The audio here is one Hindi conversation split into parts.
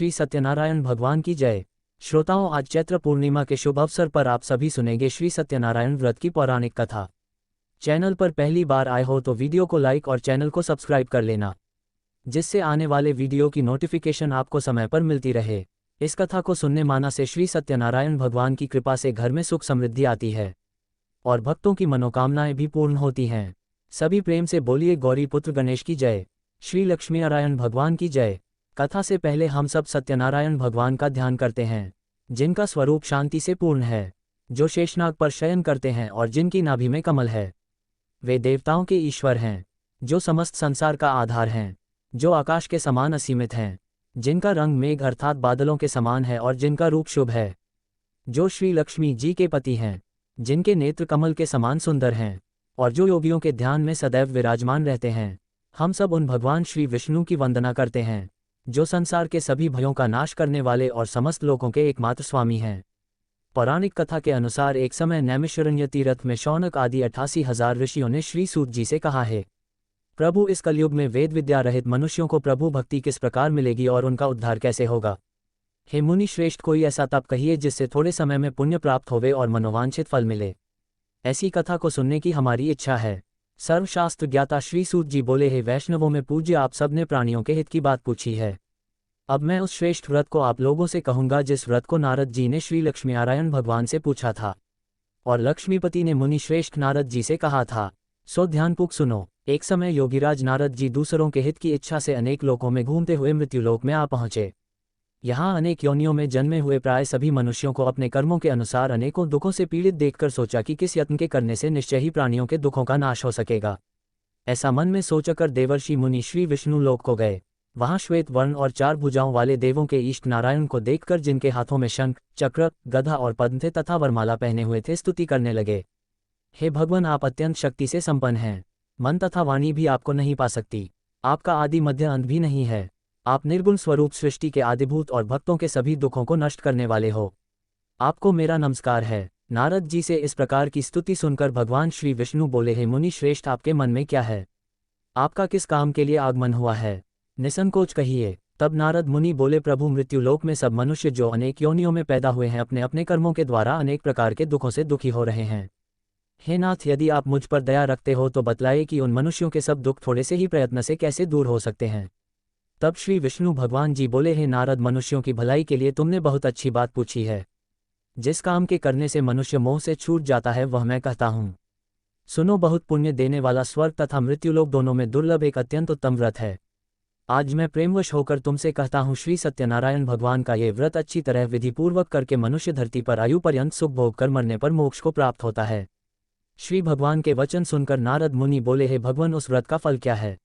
श्री सत्यनारायण भगवान की जय। श्रोताओं, आज चैत्र पूर्णिमा के शुभ अवसर पर आप सभी सुनेंगे श्री सत्यनारायण व्रत की पौराणिक कथा। चैनल पर पहली बार आए हो तो वीडियो को लाइक और चैनल को सब्सक्राइब कर लेना, जिससे आने वाले वीडियो की नोटिफिकेशन आपको समय पर मिलती रहे। इस कथा को सुनने माना से श्री सत्यनारायण भगवान की कृपा से घर में सुख समृद्धि आती है और भक्तों की मनोकामनाएं भी पूर्ण होती हैं। सभी प्रेम से बोलिए गौरी पुत्र गणेश की जय, श्री लक्ष्मी नारायण भगवान की जय। कथा से पहले हम सब सत्यनारायण भगवान का ध्यान करते हैं, जिनका स्वरूप शांति से पूर्ण है, जो शेषनाग पर शयन करते हैं और जिनकी नाभि में कमल है। वे देवताओं के ईश्वर हैं, जो समस्त संसार का आधार हैं, जो आकाश के समान असीमित हैं, जिनका रंग मेघ अर्थात बादलों के समान है और जिनका रूप शुभ है, जो श्री लक्ष्मी जी के पति हैं, जिनके नेत्र कमल के समान सुंदर हैं और जो योगियों के ध्यान में सदैव विराजमान रहते हैं। हम सब उन भगवान श्री विष्णु की वंदना करते हैं, जो संसार के सभी भयों का नाश करने वाले और समस्त लोकों के एकमात्र स्वामी हैं। पौराणिक कथा के अनुसार एक समय नैमिषारण्य तीर्थ में शौनक आदि 88,000 ऋषियों ने श्री सूत जी से कहा है, प्रभु, इस कलयुग में वेद विद्या रहित मनुष्यों को प्रभु भक्ति किस प्रकार मिलेगी और उनका उद्धार कैसे होगा। हे मुनि श्रेष्ठ, कोई ऐसा तप कहिए जिससे थोड़े समय में पुण्य प्राप्त होवे और मनोवांछित फल मिले। ऐसी कथा को सुनने की हमारी इच्छा है। सर्वशास्त्र ज्ञाता श्री सूत जी बोले, हे वैष्णवों में पूज्य, आप सबने प्राणियों के हित की बात पूछी है। अब मैं उस श्रेष्ठ व्रत को आप लोगों से कहूंगा जिस व्रत को नारद जी ने श्री लक्ष्मी नारायण भगवान से पूछा था और लक्ष्मीपति ने मुनि श्रेष्ठ नारद जी से कहा था। सो ध्यानपूर्वक सुनो। एक समय योगीराज नारद जी दूसरों के हित की इच्छा से अनेक लोकों में घूमते हुए मृत्युलोक में आ पहुंचे। यहाँ अनेक योनियों में जन्मे हुए प्राय सभी मनुष्यों को अपने कर्मों के अनुसार अनेकों दुखों से पीड़ित देखकर सोचा कि किस यत्न के करने से निश्चय ही प्राणियों के दुखों का नाश हो सकेगा। ऐसा मन में सोचकर देवर्षि मुनि श्री विष्णु लोक को गए। वहां श्वेत वर्ण और 4 भुजाओं वाले देवों के इष्ट नारायण को देखकर, जिनके हाथों में शंख, चक्र, गदा और पद्म थे तथा वरमाला पहने हुए थे, स्तुति करने लगे। हे भगवान, आप अत्यंत शक्ति से संपन्न हैं। मन तथा वाणी भी आपको नहीं पा सकती। आपका आदि मध्य अंत भी नहीं है। आप निर्गुण स्वरूप सृष्टि के आदिभूत और भक्तों के सभी दुखों को नष्ट करने वाले हो। आपको मेरा नमस्कार है। नारद जी से इस प्रकार की स्तुति सुनकर भगवान श्री विष्णु बोले, हे मुनि श्रेष्ठ, आपके मन में क्या है? आपका किस काम के लिए आगमन हुआ है? निसंकोच कहिए। तब नारद मुनि बोले, प्रभु, मृत्युलोक में सब मनुष्य जो अनेक योनियों में पैदा हुए हैं, अपने अपने कर्मों के द्वारा अनेक प्रकार के दुखों से दुखी हो रहे हैं। हे नाथ, यदि आप मुझ पर दया रखते हो तो बतलाइए कि उन मनुष्यों के सब दुख थोड़े से ही प्रयत्न से कैसे दूर हो सकते हैं। तब श्री विष्णु भगवान जी बोले, हे नारद, मनुष्यों की भलाई के लिए तुमने बहुत अच्छी बात पूछी है। जिस काम के करने से मनुष्य मोह से छूट जाता है वह मैं कहता हूँ। सुनो, बहुत पुण्य देने वाला स्वर्ग तथा मृत्युलोक दोनों में दुर्लभ एक अत्यंत उत्तम व्रत है। आज मैं प्रेमवश होकर तुमसे कहता हूँ, श्री सत्यनारायण भगवान का ये व्रत अच्छी तरह विधिपूर्वक करके मनुष्य धरती पर आयु पर्यंत सुख भोग कर मरने पर मोक्ष को प्राप्त होता है। श्री भगवान के वचन सुनकर नारद मुनि बोले, हे भगवान, उस व्रत का फल क्या है?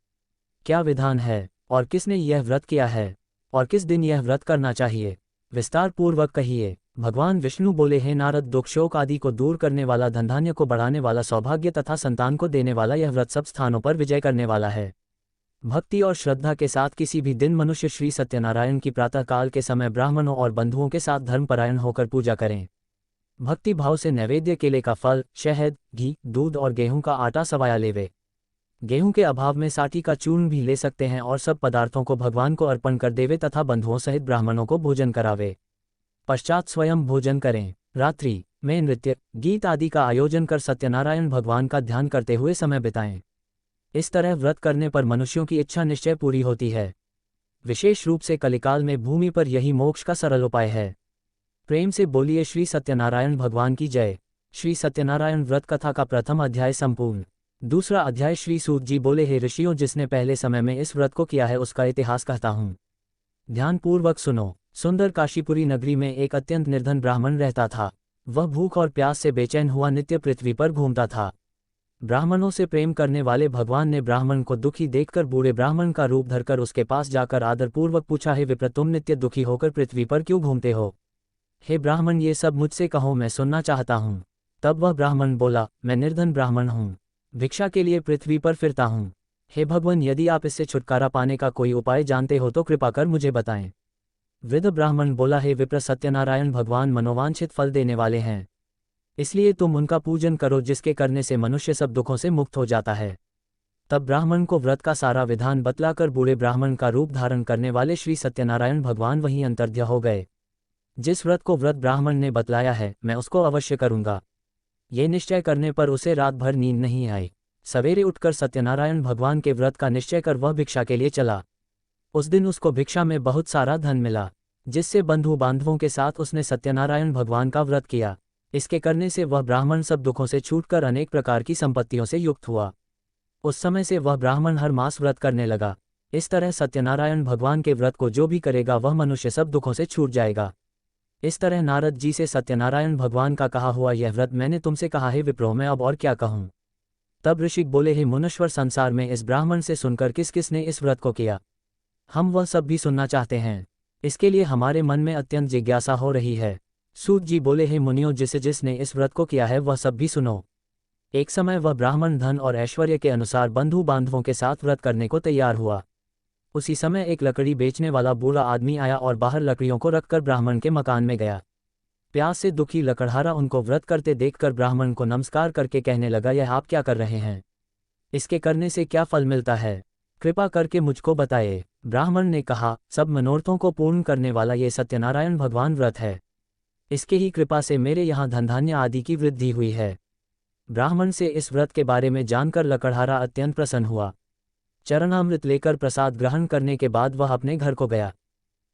क्या विधान है और किसने यह व्रत किया है और किस दिन यह व्रत करना चाहिए? विस्तार पूर्वक कहिए। भगवान विष्णु बोले, हे नारद, दुख शोक आदि को दूर करने वाला, धनधान्य को बढ़ाने वाला, सौभाग्य तथा संतान को देने वाला यह व्रत सब स्थानों पर विजय करने वाला है। भक्ति और श्रद्धा के साथ किसी भी दिन मनुष्य श्री सत्यनारायण की प्रातःकाल के समय ब्राह्मणों और बंधुओं के साथ धर्मपरायण होकर पूजा करें। भक्ति भाव से नैवेद्य केले का फल, शहद, घी, दूध और गेहूं का आटा सवाया लेवे। गेहूं के अभाव में साठी का चूर्ण भी ले सकते हैं और सब पदार्थों को भगवान को अर्पण कर देवे तथा बंधुओं सहित ब्राह्मणों को भोजन करावे। पश्चात स्वयं भोजन करें। रात्रि में नृत्य, गीत आदि का आयोजन कर सत्यनारायण भगवान का ध्यान करते हुए समय बिताएं। इस तरह व्रत करने पर मनुष्यों की इच्छा निश्चय पूरी होती है। विशेष रूप से कलिकाल में भूमि पर यही मोक्ष का सरल उपाय है। प्रेम से बोलिए श्री सत्यनारायण भगवान की जय। श्री सत्यनारायण व्रत कथा का प्रथम अध्याय संपूर्ण। दूसरा अध्याय। श्री सूत जी बोले, हे ऋषियों, जिसने पहले समय में इस व्रत को किया है उसका इतिहास कहता हूँ। ध्यानपूर्वक सुनो। सुंदर काशीपुरी नगरी में एक अत्यंत निर्धन ब्राह्मण रहता था। वह भूख और प्यास से बेचैन हुआ नित्य पृथ्वी पर घूमता था। ब्राह्मणों से प्रेम करने वाले भगवान ने ब्राह्मण को दुखी देखकर बूढ़े ब्राह्मण का रूप धरकर उसके पास जाकर आदरपूर्वक पूछा, हे विप्र, तुम नित्य दुखी होकर पृथ्वी पर क्यों घूमते हो? हे ब्राह्मण, ये सब मुझसे कहो, मैं सुनना चाहता हूँ। तब वह ब्राह्मण बोला, मैं निर्धन ब्राह्मण हूँ, भिक्षा के लिए पृथ्वी पर फिरता हूँ। हे भगवान, यदि आप इससे छुटकारा पाने का कोई उपाय जानते हो तो कृपा कर मुझे बताएं। वृद्ध ब्राह्मण बोला, हे विप्र, सत्यनारायण भगवान मनोवांछित फल देने वाले हैं, इसलिए तुम उनका पूजन करो, जिसके करने से मनुष्य सब दुखों से मुक्त हो जाता है। तब ब्राह्मण को व्रत का सारा विधान बतलाकर बूढ़े ब्राह्मण का रूप धारण करने वाले श्री सत्यनारायण भगवान वहीं अंतर्ध्य हो गए। जिस व्रत को व्रत ब्राह्मण ने बतलाया है मैं उसको अवश्य करूंगा। ये निश्चय करने पर उसे रात भर नींद नहीं आई। सवेरे उठकर सत्यनारायण भगवान के व्रत का निश्चय कर वह भिक्षा के लिए चला। उस दिन उसको भिक्षा में बहुत सारा धन मिला, जिससे बंधु बांधवों के साथ उसने सत्यनारायण भगवान का व्रत किया। इसके करने से वह ब्राह्मण सब दुखों से छूटकर अनेक प्रकार की संपत्तियों से युक्त हुआ। उस समय से वह ब्राह्मण हर मास व्रत करने लगा। इस तरह सत्यनारायण भगवान के व्रत को जो भी करेगा वह मनुष्य सब दुखों से छूट जाएगा। इस तरह नारद जी से सत्यनारायण भगवान का कहा हुआ यह व्रत मैंने तुमसे कहा है विप्रो, मैं अब और क्या कहूँ। तब ऋषि बोले, हे मुनीश्वर, संसार में इस ब्राह्मण से सुनकर किस किस ने इस व्रत को किया, हम वह सब भी सुनना चाहते हैं। इसके लिए हमारे मन में अत्यंत जिज्ञासा हो रही है। सूत जी बोले, हे मुनियों, जिसने इस व्रत को किया है वह सब भी सुनो। एक समय वह ब्राह्मण धन और ऐश्वर्य के अनुसार बंधु बांधवों के साथ व्रत करने को तैयार हुआ। उसी समय एक लकड़ी बेचने वाला बूढ़ा आदमी आया और बाहर लकड़ियों को रखकर ब्राह्मण के मकान में गया। प्यास से दुखी लकड़हारा उनको व्रत करते देखकर ब्राह्मण को नमस्कार करके कहने लगा, यह आप क्या कर रहे हैं, इसके करने से क्या फल मिलता है, कृपा करके मुझको बताए। ब्राह्मण ने कहा, सब मनोरथों को पूर्ण करने वाला ये सत्यनारायण भगवान व्रत है, इसके ही कृपा से मेरे यहाँ धनधान्य आदि की वृद्धि हुई है। ब्राह्मण से इस व्रत के बारे में जानकर लकड़हारा अत्यंत प्रसन्न हुआ। चरणामृत लेकर प्रसाद ग्रहण करने के बाद वह अपने घर को गया।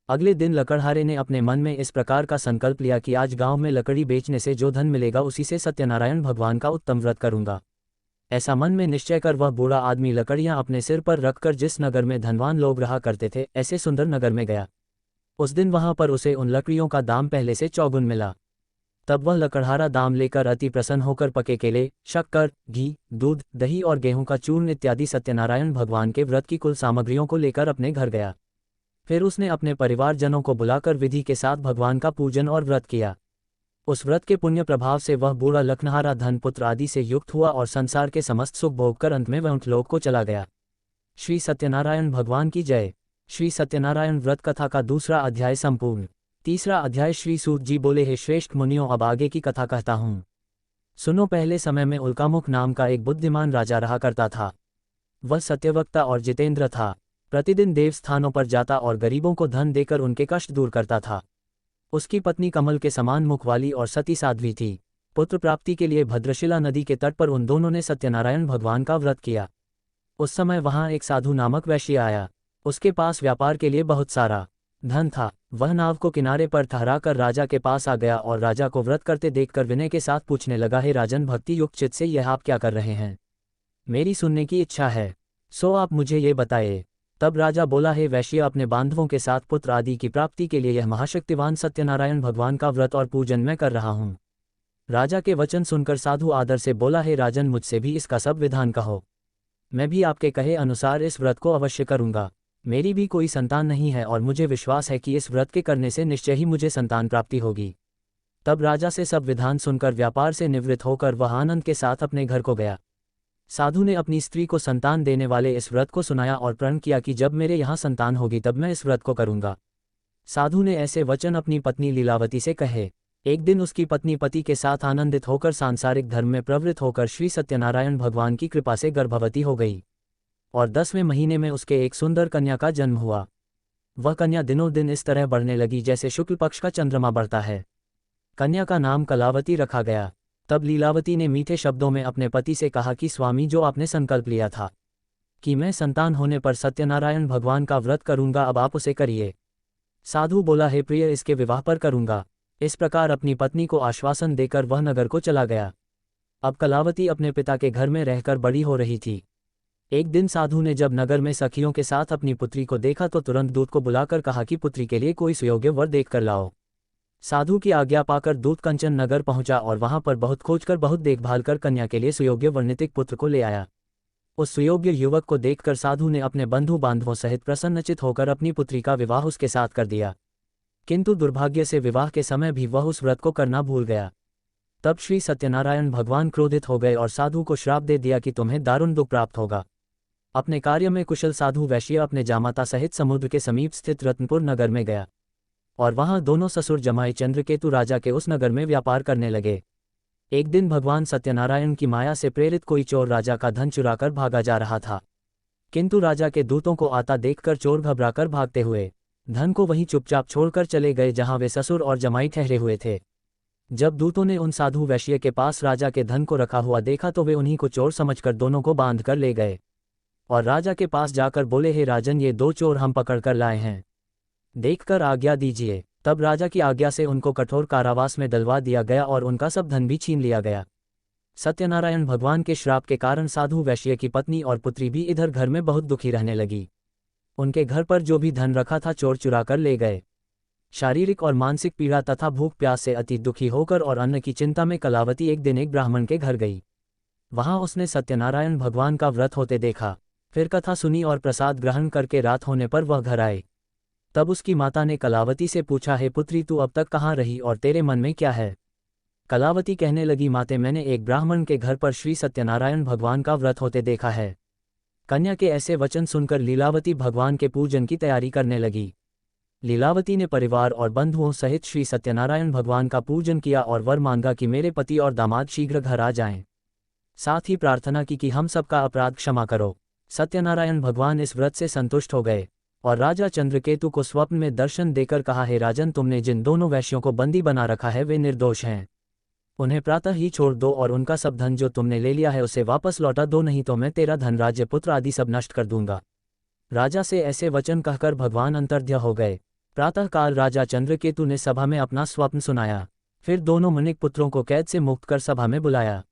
अगले दिन लकड़हारे ने अपने मन में इस प्रकार का संकल्प लिया कि आज गांव में लकड़ी बेचने से जो धन मिलेगा उसी से सत्यनारायण भगवान का उत्तम व्रत करूंगा। ऐसा मन में निश्चय कर वह बूढ़ा आदमी लकड़ियां अपने सिर पर रखकर जिस नगर में धनवान लोग रहा करते थे ऐसे सुंदर नगर में गया। उस दिन वहां पर उसे उन लकड़ियों का दाम पहले से चौगुन मिला। तब वह लकड़हारा दाम लेकर अति प्रसन्न होकर पके केले, शक्कर, घी, दूध, दही और गेहूं का चूर्ण इत्यादि सत्यनारायण भगवान के व्रत की कुल सामग्रियों को लेकर अपने घर गया। फिर उसने अपने परिवारजनों को बुलाकर विधि के साथ भगवान का पूजन और व्रत किया। उस व्रत के पुण्य प्रभाव से वह बूढ़ा लकड़हारा धन पुत्र आदि से युक्त हुआ और संसार के समस्त सुख भोग कर अंत में वह लोक को चला गया। श्री सत्यनारायण भगवान की जय। श्री सत्यनारायण व्रत कथा का दूसरा अध्याय संपूर्ण। तीसरा अध्याय। श्री सूत जी बोले, हे श्रेष्ठ मुनियों, अब आगे की कथा कहता हूँ, सुनो। पहले समय में उल्कामुख नाम का एक बुद्धिमान राजा रहा करता था। वह सत्यवक्ता और जितेंद्र था। प्रतिदिन देव स्थानों पर जाता और गरीबों को धन देकर उनके कष्ट दूर करता था। उसकी पत्नी कमल के समान मुख वाली और सती साध्वी थी। पुत्र प्राप्ति के लिए भद्रशिला नदी के तट पर उन दोनों ने सत्यनारायण भगवान का व्रत किया। उस समय वहां एक साधु नामक वैश्य आया। उसके पास व्यापार के लिए बहुत सारा धन था। वह नाव को किनारे पर ठहराकर राजा के पास आ गया और राजा को व्रत करते देखकर विनय के साथ पूछने लगा, हे राजन, भक्ति युक्त चित्त से यह आप क्या कर रहे हैं, मेरी सुनने की इच्छा है, सो आप मुझे ये बताए। तब राजा बोला, हे वैश्य, अपने बांधवों के साथ पुत्र आदि की प्राप्ति के लिए यह महाशक्तिवान सत्यनारायण भगवान का व्रत और पूजन मैं कर रहा हूँ। राजा के वचन सुनकर साधु आदर से बोला, हे राजन, मुझसे भी इसका सब विधान कहो, मैं भी आपके कहे अनुसार इस व्रत को अवश्य करूँगा। मेरी भी कोई संतान नहीं है और मुझे विश्वास है कि इस व्रत के करने से निश्चय ही मुझे संतान प्राप्ति होगी। तब राजा से सब विधान सुनकर व्यापार से निवृत्त होकर वह आनंद के साथ अपने घर को गया। साधु ने अपनी स्त्री को संतान देने वाले इस व्रत को सुनाया और प्रण किया कि जब मेरे यहाँ संतान होगी तब मैं इस व्रत को करूँगा। साधु ने ऐसे वचन अपनी पत्नी लीलावती से कहे। एक दिन उसकी पत्नी पति के साथ आनंदित होकर सांसारिक धर्म में प्रवृत्त होकर श्री सत्यनारायण भगवान की कृपा से गर्भवती हो गई और 10वें महीने में उसके एक सुंदर कन्या का जन्म हुआ। वह कन्या दिनों दिन इस तरह बढ़ने लगी जैसे शुक्ल पक्ष का चंद्रमा बढ़ता है। कन्या का नाम कलावती रखा गया। तब लीलावती ने मीठे शब्दों में अपने पति से कहा कि स्वामी, जो आपने संकल्प लिया था कि मैं संतान होने पर सत्यनारायण भगवान का व्रत करूंगा, अब आप उसे करिए। साधु बोला, हे प्रिय, इसके विवाह पर करूंगा। इस प्रकार अपनी पत्नी को आश्वासन देकर वह नगर को चला गया। अब कलावती अपने पिता के घर में रहकर बड़ी हो रही थी। एक दिन साधु ने जब नगर में सखियों के साथ अपनी पुत्री को देखा तो तुरंत दूत को बुलाकर कहा कि पुत्री के लिए कोई सुयोग्य वर देख कर लाओ। साधु की आज्ञा पाकर दूत कंचन नगर पहुंचा और वहां पर बहुत खोजकर बहुत देखभाल कर कन्या के लिए सुयोग्य वर्णितिक पुत्र को ले आया। उस सुयोग्य युवक को देखकर साधु ने अपने बंधु बांधवों सहित प्रसन्नचित होकर अपनी पुत्री का विवाह उसके साथ कर दिया। किंतु दुर्भाग्य से विवाह के समय भी वह उस व्रत को करना भूल गया। तब श्री सत्यनारायण भगवान क्रोधित हो गए और साधु को श्राप दे दिया कि तुम्हें दारुण दुख प्राप्त होगा। अपने कार्य में कुशल साधु वैश्य अपने जामाता सहित समुद्र के समीप स्थित रत्नपुर नगर में गया और वहां दोनों ससुर जमाई चंद्रकेतु राजा के उस नगर में व्यापार करने लगे। एक दिन भगवान सत्यनारायण की माया से प्रेरित कोई चोर राजा का धन चुराकर भागा जा रहा था। किंतु राजा के दूतों को आता देखकर चोर घबराकर भागते हुए धन को वहीं चुपचाप छोड़कर चले गए जहां वे ससुर और जमाई ठहरे हुए थे। जब दूतों ने उन साधु वैश्य के पास राजा के धन को रखा हुआ देखा तो वे उन्हीं को चोर समझकर दोनों को बांध कर ले गए और राजा के पास जाकर बोले, हे राजन, ये दो चोर हम पकड़ कर लाए हैं, देखकर आज्ञा दीजिए। तब राजा की आज्ञा से उनको कठोर कारावास में डलवा दिया गया और उनका सब धन भी छीन लिया गया। सत्यनारायण भगवान के श्राप के कारण साधु वैश्य की पत्नी और पुत्री भी इधर घर में बहुत दुखी रहने लगी। उनके घर पर जो भी धन रखा था चोर चुरा कर ले गए। शारीरिक और मानसिक पीड़ा तथा भूख प्यास से अति दुखी होकर और अन्न की चिंता में कलावती एक दिन एक ब्राह्मण के घर गई। वहां उसने सत्यनारायण भगवान का व्रत होते देखा, फिर कथा सुनी और प्रसाद ग्रहण करके रात होने पर वह घर आए। तब उसकी माता ने कलावती से पूछा, हे पुत्री, तू अब तक कहाँ रही और तेरे मन में क्या है? कलावती कहने लगी, माते, मैंने एक ब्राह्मण के घर पर श्री सत्यनारायण भगवान का व्रत होते देखा है। कन्या के ऐसे वचन सुनकर लीलावती भगवान के पूजन की तैयारी करने लगी। लीलावती ने परिवार और बंधुओं सहित श्री सत्यनारायण भगवान का पूजन किया और वर मांगा कि मेरे पति और दामाद शीघ्र घर आ जाएं। साथ ही प्रार्थना की कि हम सबका अपराध क्षमा करो। सत्यनारायण भगवान इस व्रत से संतुष्ट हो गए और राजा चंद्रकेतु को स्वप्न में दर्शन देकर कहा, हे राजन, तुमने जिन दोनों वैश्यों को बंदी बना रखा है वे निर्दोष हैं। उन्हें प्रातः ही छोड़ दो और उनका सब धन जो तुमने ले लिया है उसे वापस लौटा दो, नहीं तो मैं तेरा धन, राज्य, पुत्र आदि सब नष्ट कर दूंगा। राजा से ऐसे वचन कहकर भगवान अंतर्ध्य हो गए। प्रातःकाल राजा चंद्रकेतु ने सभा में अपना स्वप्न सुनाया। फिर दोनों मनिक पुत्रों को कैद से मुक्त कर सभा में बुलाया।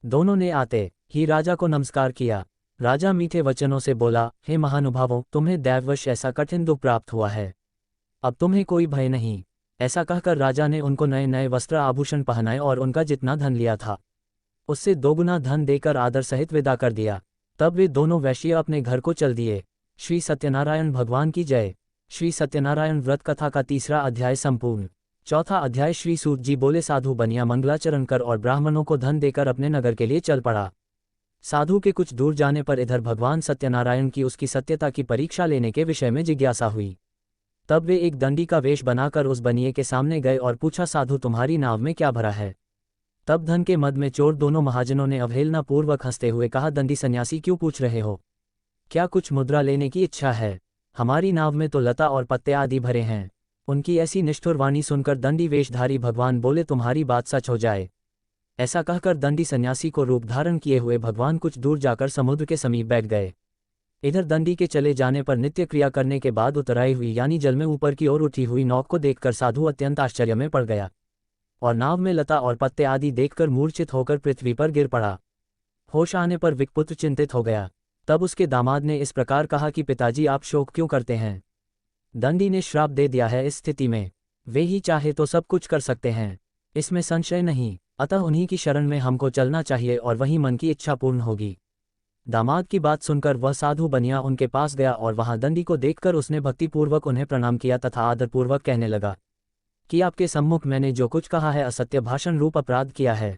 दोनों ने आते ही राजा को नमस्कार किया। राजा मीठे वचनों से बोला, हे महानुभावों, तुम्हें दैववश ऐसा कठिन दुख प्राप्त हुआ है, अब तुम्हें कोई भय नहीं। ऐसा कहकर राजा ने उनको नए नए वस्त्र आभूषण पहनाए और उनका जितना धन लिया था उससे दोगुना धन देकर आदर सहित विदा कर दिया। तब वे दोनों वैश्य अपने घर को चल दिए। श्री सत्यनारायण भगवान की जय। श्री सत्यनारायण व्रत कथा का 3रा अध्याय संपूर्ण। 4था अध्याय। श्री सूत जी बोले, साधु बनिया मंगलाचरण कर और ब्राह्मणों को धन देकर अपने नगर के लिए चल पड़ा। साधु के कुछ दूर जाने पर इधर भगवान सत्यनारायण की उसकी सत्यता की परीक्षा लेने के विषय में जिज्ञासा हुई। तब वे एक दंडी का वेश बनाकर उस बनिए के सामने गए और पूछा, साधु, तुम्हारी नाव में क्या भरा है? तब धन के मद में चोर दोनों महाजनों ने अवहेलना पूर्वक हंसते हुए कहा, दंडी सन्यासी, क्यों पूछ रहे हो? क्या कुछ मुद्रा लेने की इच्छा है? हमारी नाव में तो लता और पत्ते आदि भरे हैं। उनकी ऐसी निष्ठुर वाणी सुनकर दंडी वेशधारी भगवान बोले, तुम्हारी बात सच हो जाए। ऐसा कहकर दंडी सन्यासी को रूप धारण किए हुए भगवान कुछ दूर जाकर समुद्र के समीप बैठ गए। इधर दंडी के चले जाने पर नित्य क्रिया करने के बाद उतराई हुई यानी जल में ऊपर की ओर उठी हुई नौक को देखकर साधु अत्यंत आश्चर्य में पड़ गया और नाव में लता और पत्ते आदि देखकर मूर्छित होकर पृथ्वी पर गिर पड़ा। होश आने पर विकपुत्र चिंतित हो गया। तब उसके दामाद ने इस प्रकार कहा कि पिताजी, आप शोक क्यों करते हैं? दंडी ने श्राप दे दिया है। इस स्थिति में वे ही चाहे तो सब कुछ कर सकते हैं, इसमें संशय नहीं। अतः उन्हीं की शरण में हमको चलना चाहिए और वहीं मन की इच्छा पूर्ण होगी। दामाद की बात सुनकर वह साधु बनिया उनके पास गया और वहां दंडी को देखकर उसने भक्तिपूर्वक उन्हें प्रणाम किया तथा आदरपूर्वक कहने लगा कि आपके सम्मुख मैंने जो कुछ कहा है असत्य भाषण रूप अपराध किया है।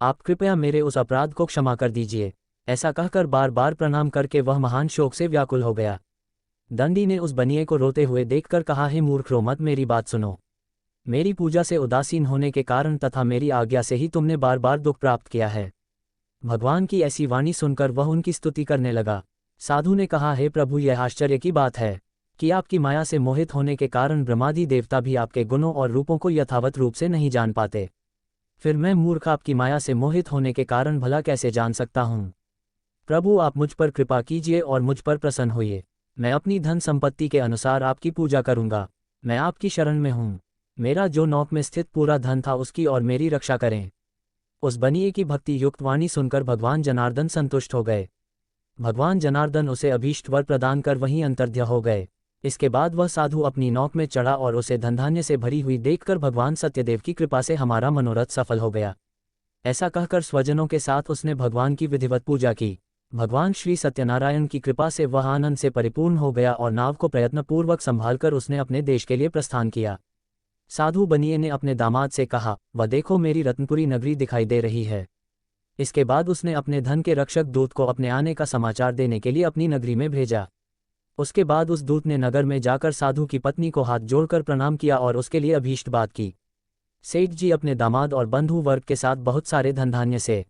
आप कृपया मेरे उस अपराध को क्षमा कर दीजिए। ऐसा कहकर बार बार प्रणाम करके वह महान शोक से व्याकुल हो गया। दंडी ने उस बनिए को रोते हुए देखकर कहा, हे मूर्खो, मत मेरी बात सुनो। मेरी पूजा से उदासीन होने के कारण तथा मेरी आज्ञा से ही तुमने बार बार दुख प्राप्त किया है। भगवान की ऐसी वाणी सुनकर वह उनकी स्तुति करने लगा। साधु ने कहा, हे प्रभु, यह आश्चर्य की बात है कि आपकी माया से मोहित होने के कारण ब्रह्मादि देवता भी आपके गुणों और रूपों को यथावत रूप से नहीं जान पाते। फिर मैं मूर्ख आपकी माया से मोहित होने के कारण भला कैसे जान सकता हूँ? प्रभु, आप मुझ पर कृपा कीजिए और मुझ पर प्रसन्न होइए। मैं अपनी धन संपत्ति के अनुसार आपकी पूजा करूंगा। मैं आपकी शरण में हूँ। मेरा जो नौक में स्थित पूरा धन था उसकी और मेरी रक्षा करें। उस बनिए की भक्ति युक्त वाणी सुनकर भगवान जनार्दन संतुष्ट हो गए। भगवान जनार्दन उसे अभीष्ट वर प्रदान कर वहीं अंतर्ध्य हो गए। इसके बाद वह साधु अपनी नौक में चढ़ा और उसे धनधान्य से भरी हुई देखकर भगवान सत्यदेव की कृपा से हमारा मनोरथ सफल हो गया। ऐसा कहकर स्वजनों के साथ उसने भगवान की विधिवत पूजा की। भगवान श्री सत्यनारायण की कृपा से वह आनंद से परिपूर्ण हो गया और नाव को प्रयत्नपूर्वक संभालकर उसने अपने देश के लिए प्रस्थान किया। साधु बनिए ने अपने दामाद से कहा, वह देखो, मेरी रत्नपुरी नगरी दिखाई दे रही है। इसके बाद उसने अपने धन के रक्षक दूत को अपने आने का समाचार देने के लिए अपनी नगरी में भेजा। उसके बाद उस दूत ने नगर में जाकर साधु की पत्नी को हाथ जोड़कर प्रणाम किया और उसके लिए अभीष्ट बात की। सेठ जी अपने दामाद और बंधु वर्ग के साथ बहुत सारे धन धान्य से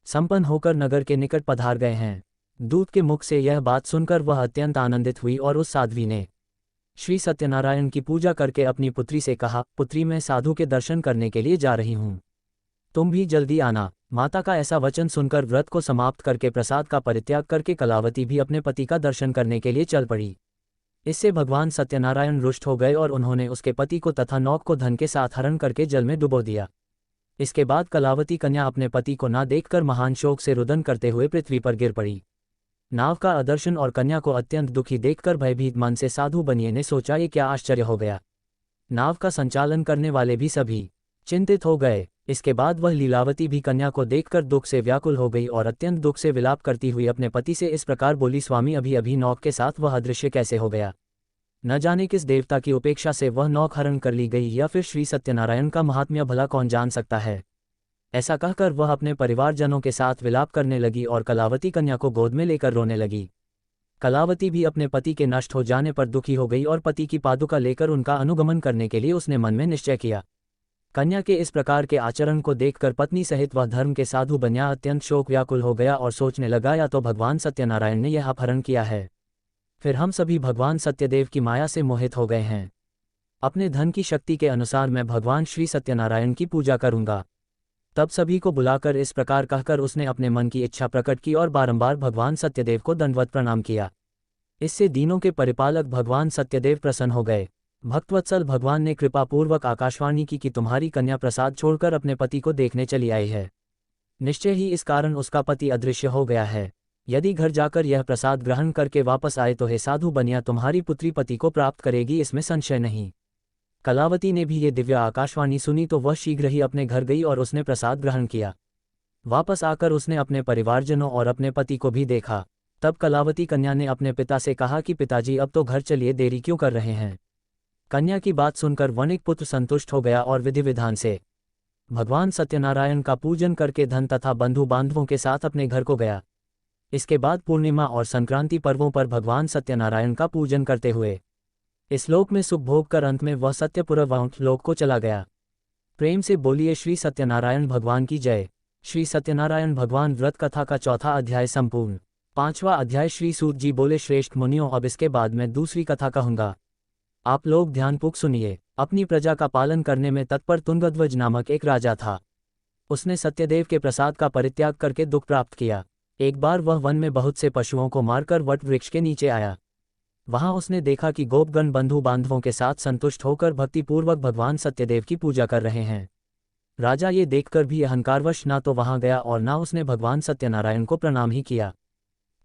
संपन्न होकर नगर के निकट पधार गए हैं। दूत के मुख से यह बात सुनकर वह अत्यंत आनंदित हुई और उस साध्वी ने श्री सत्यनारायण की पूजा करके अपनी पुत्री से कहा, पुत्री मैं साधु के दर्शन करने के लिए जा रही हूँ, तुम भी जल्दी आना। माता का ऐसा वचन सुनकर व्रत को समाप्त करके प्रसाद का परित्याग करके कलावती भी अपने पति का दर्शन करने के लिए चल पड़ी। इससे भगवान सत्यनारायण रुष्ट हो गए और उन्होंने उसके पति को तथा नौक को धन के साथ हरण करके जल में डुबो दिया। इसके बाद कलावती कन्या अपने पति को ना देखकर महान शोक से रुदन करते हुए पृथ्वी पर गिर पड़ी। नाव का अदर्शन और कन्या को अत्यंत दुखी देखकर भयभीत मन से साधु बनिए ने सोचा, ये क्या आश्चर्य हो गया। नाव का संचालन करने वाले भी सभी चिंतित हो गए। इसके बाद वह लीलावती भी कन्या को देखकर दुख से व्याकुल हो गई और अत्यंत दुख से विलाप करती हुई अपने पति से इस प्रकार बोली, स्वामी अभी अभी नौक के साथ वह अदृश्य कैसे हो गया। न जाने किस देवता की उपेक्षा से वह नौक हरण कर ली गई, या फिर श्री सत्यनारायण का महात्म्य भला कौन जान सकता है। ऐसा कहकर वह अपने परिवारजनों के साथ विलाप करने लगी और कलावती कन्या को गोद में लेकर रोने लगी। कलावती भी अपने पति के नष्ट हो जाने पर दुखी हो गई और पति की पादुका लेकर उनका अनुगमन करने के लिए उसने मन में निश्चय किया। कन्या के इस प्रकार के आचरण को देखकर पत्नी सहित वह धर्म के साधु बन्या अत्यंत शोक व्याकुल हो गया और सोचने लगा, या तो भगवान सत्यनारायण ने यह अपहरण किया है, फिर हम सभी भगवान सत्यदेव की माया से मोहित हो गए हैं। अपने धन की शक्ति के अनुसार मैं भगवान श्री सत्यनारायण की पूजा करूंगा। तब सभी को बुलाकर इस प्रकार कहकर उसने अपने मन की इच्छा प्रकट की और बारंबार भगवान सत्यदेव को दंडवत प्रणाम किया। इससे दीनों के परिपालक भगवान सत्यदेव प्रसन्न हो गए। भक्तवत्सल भगवान ने कृपापूर्वक आकाशवाणी की कि तुम्हारी कन्या प्रसाद छोड़कर अपने पति को देखने चली आई है। निश्चय ही इस कारण उसका पति अदृश्य हो गया है। यदि घर जाकर यह प्रसाद ग्रहण करके वापस आए तो हे साधु बनिया तुम्हारी पुत्री पति को प्राप्त करेगी, इसमें संशय नहीं। कलावती ने भी ये दिव्य आकाशवाणी सुनी तो वह शीघ्र ही अपने घर गई और उसने प्रसाद ग्रहण किया। वापस आकर उसने अपने परिवारजनों और अपने पति को भी देखा। तब कलावती कन्या ने अपने पिता से कहा कि पिताजी अब तो घर चलिए, देरी क्यों कर रहे हैं। कन्या की बात सुनकर वणिक पुत्र संतुष्ट हो गया और विधि विधान से भगवान सत्यनारायण का पूजन करके धन तथा बंधु बांधवों के साथ अपने घर को गया। इसके बाद पूर्णिमा और संक्रांति पर्वों पर भगवान सत्यनारायण का पूजन करते हुए इस लोक में सुख भोग कर अंत में वह सत्यपुर वैकुंठ लोक को चला गया। प्रेम से बोलिए श्री सत्यनारायण भगवान की जय। श्री सत्यनारायण भगवान व्रत कथा का चौथा अध्याय संपूर्ण। 5वां अध्याय। श्री सूत जी बोले, श्रेष्ठ मुनियों अब इसके बाद मैं दूसरी कथा कहूंगा, आप लोग ध्यानपूर्वक सुनिए। अपनी प्रजा का पालन करने में तत्पर तुंगध्वज नामक एक राजा था। उसने सत्यदेव के प्रसाद का परित्याग करके दुख प्राप्त किया। एक बार वह वन में बहुत से पशुओं को मारकर वट वृक्ष के नीचे आया। वहां उसने देखा कि गोपगण बंधु बांधवों के साथ संतुष्ट होकर भक्तिपूर्वक भगवान सत्यदेव की पूजा कर रहे हैं। राजा ये देखकर भी अहंकारवश ना तो वहां गया और ना उसने भगवान सत्यनारायण को प्रणाम ही किया।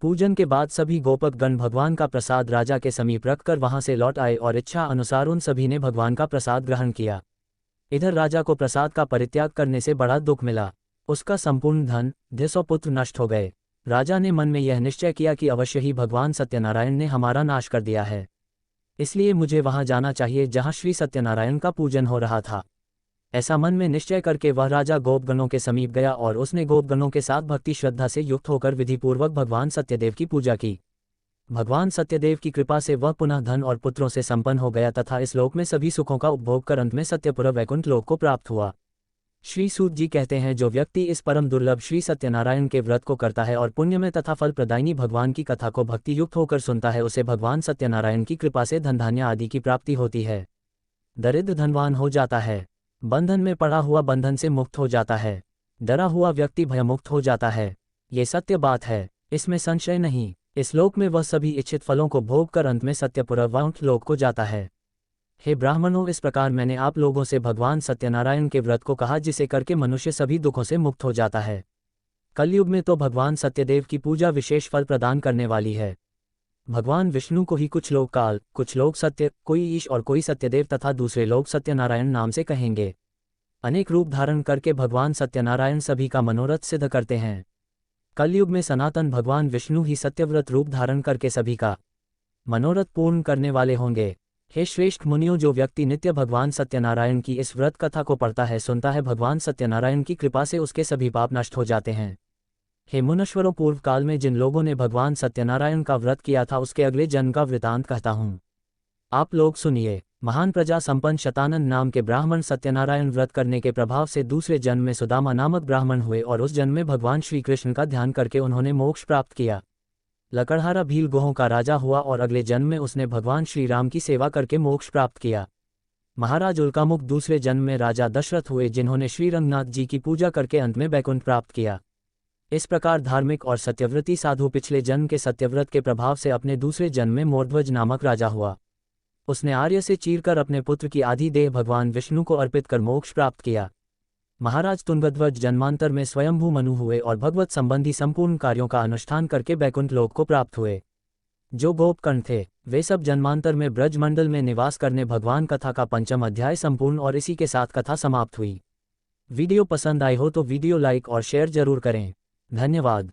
पूजन के बाद सभी गोपकगण भगवान का प्रसाद राजा के समीप रखकर वहां से लौट आए और इच्छा अनुसार उन सभी ने भगवान का प्रसाद ग्रहण किया। इधर राजा को प्रसाद का परित्याग करने से बड़ा दुख मिला। उसका संपूर्ण धन 200 पुत्र नष्ट हो गए। राजा ने मन में यह निश्चय किया कि अवश्य ही भगवान सत्यनारायण ने हमारा नाश कर दिया है, इसलिए मुझे वहां जाना चाहिए जहां श्री सत्यनारायण का पूजन हो रहा था। ऐसा मन में निश्चय करके वह राजा गोपगणों के समीप गया और उसने गोपगणों के साथ भक्ति श्रद्धा से युक्त होकर विधिपूर्वक भगवान सत्यदेव की पूजा की। भगवान सत्यदेव की कृपा से वह पुनः धन और पुत्रों से संपन्न हो गया तथा इस लोक में सभी सुखों का उपभोग कर अंत में सत्यपुर वैकुंठ लोक को प्राप्त हुआ। श्री सूत जी कहते हैं, जो व्यक्ति इस परम दुर्लभ श्री सत्यनारायण के व्रत को करता है और पुण्य में तथा फल प्रदायिनी भगवान की कथा को भक्ति युक्त होकर सुनता है, उसे भगवान सत्यनारायण की कृपा से धन धान्य आदि की प्राप्ति होती है। दरिद्र धनवान हो जाता है, बंधन में पड़ा हुआ बंधन से मुक्त हो जाता है, डरा हुआ व्यक्ति भयमुक्त हो जाता है। ये सत्य बात है, इसमें संशय नहीं। इस लोक में वह सभी इच्छित फलों को भोग कर अंत में सत्यपुर वैकुंठ लोक को जाता है। हे ब्राह्मणों, इस प्रकार मैंने आप लोगों से भगवान सत्यनारायण के व्रत को कहा, जिसे करके मनुष्य सभी दुखों से मुक्त हो जाता है। कलयुग में तो भगवान सत्यदेव की पूजा विशेष फल प्रदान करने वाली है। भगवान विष्णु को ही कुछ लोग काल, कुछ लोग सत्य, कोई ईश और कोई सत्यदेव तथा दूसरे लोग सत्यनारायण नाम से कहेंगे। अनेक रूप धारण करके भगवान सत्यनारायण सभी का मनोरथ सिद्ध करते हैं। कलयुग में सनातन भगवान विष्णु ही सत्यव्रत रूप धारण करके सभी का मनोरथ पूर्ण करने वाले होंगे। हे श्रेष्ठ मुनियों, जो व्यक्ति नित्य भगवान सत्यनारायण की इस व्रत कथा को पढ़ता है, सुनता है, भगवान सत्यनारायण की कृपा से उसके सभी पाप नष्ट हो जाते हैं। हे मुनीश्वरों, पूर्व काल में जिन लोगों ने भगवान सत्यनारायण का व्रत किया था, उसके अगले जन्म का वृतांत कहता हूँ, आप लोग सुनिए। महान प्रजा संपन्न शतानंद नाम के ब्राह्मण सत्यनारायण व्रत करने के प्रभाव से दूसरे जन्म में सुदामा नामक ब्राह्मण हुए और उस जन्म में भगवान श्री कृष्ण का ध्यान करके उन्होंने मोक्ष प्राप्त किया। लकड़हारा भील गोहों का राजा हुआ और अगले जन्म में उसने भगवान श्री राम की सेवा करके मोक्ष प्राप्त किया। महाराज उल्कामुख दूसरे जन्म में राजा दशरथ हुए जिन्होंने श्री रंगनाथ जी की पूजा करके अंत में वैकुंठ प्राप्त किया। इस प्रकार धार्मिक और सत्यव्रती साधु पिछले जन्म के सत्यव्रत के प्रभाव से अपने दूसरे जन्म में मोरध्वज नामक राजा हुआ। उसने आर्य से चीरकर अपने पुत्र की आधी देह भगवान विष्णु को अर्पित कर मोक्ष प्राप्त किया। महाराज तुंगध्वज जन्मांतर में स्वयंभू मनु हुए और भगवत संबंधी संपूर्ण कार्यों का अनुष्ठान करके बैकुंठ लोक को प्राप्त हुए। जो गोपकर्ण थे वे सब जन्मांतर में ब्रजमंडल में निवास करने भगवान कथा का 5वां अध्याय संपूर्ण और इसी के साथ कथा समाप्त हुई। वीडियो पसंद आई हो तो वीडियो लाइक और शेयर जरूर करें। धन्यवाद।